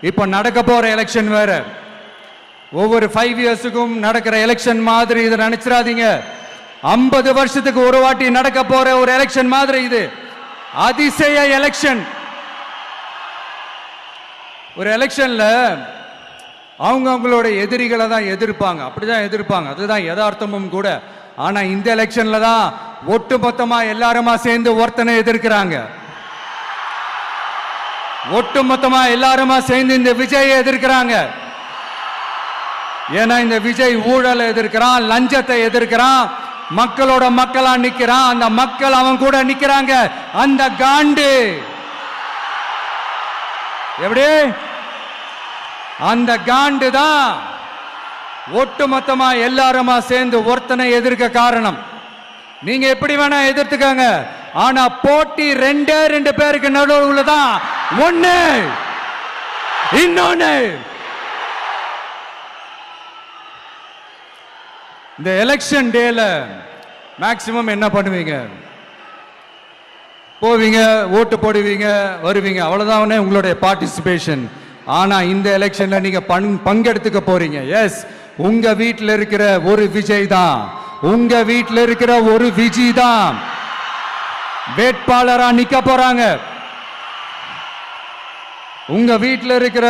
இப்ப நடக்க போற எலெக்ஷன் வேற. ஒவ்வொரு 5 இயர்ஸுக்கும் நடக்கிற எலெக்ஷன் மாதிரி இதை நினைச்சிடாதீங்க. 50 வருஷத்துக்கு ஒரு வாட்டி நடக்க போற ஒரு எலெக்ஷன் மாதிரி இது. அதிசய எலெக்ஷன். ஒரு எலெக்ஷன்ல அவங்களோட எதிரிகளை தான் எதிர்ப்பாங்க, அப்படிதான் எதிர்ப்பாங்க, அதுதான் யதார்த்தமும் கூட. ஆனா இந்த எலெக்ஷன்ல தான் ஒட்டுமொத்தமா எல்லாருமா சேர்ந்து ஒருத்தனை எதிர்க்கிறாங்க. ஒட்டுமொத்தமா எல்லாருமா சேர்ந்து இந்த விஜயை எதிர்க்கிறாங்க. ஏன்னா இந்த விஜய் ஊழலை எதிர்க்கிறான், லஞ்சத்தை எதிர்க்கிறான், மக்களோட மக்களா நிக்கிறான். அந்த மக்கள் அவன் கூட நிக்கிறாங்க. அந்த காண்டு எப்படி அந்த காண்டு தான் ஒட்டுமொத்தமா எல்லாருமா சேர்ந்து ஒருத்தனை எதிர்க்க காரணம். நீங்க எப்படி வேணா எதிர்த்துக்காங்க, ஆனா போட்டி 2 பேருக்கு நடுவுல தான். ஒண்ணு இன்னொன்னு. இந்த எலெக்ஷன் டேல மேக்சிமம் என்ன பண்ணுவீங்க? போவீங்க, ஓட்டு போடுவீங்க, வருவீங்க, அவ்வளவுதான் உங்களுடைய பார்ட்டிசிபேஷன். ஆனா இந்த எலெக்ஷன்ல நீங்க பங்கெடுத்துக்க போறீங்க. எஸ், உங்க வீட்டில் இருக்கிற ஒரு விஜய் தான், உங்க வீட்டில் இருக்கிற ஒரு விஜய் தான் வேட்பாளரா நிக்க போறாங்க. உங்க வீட்டில் இருக்கிற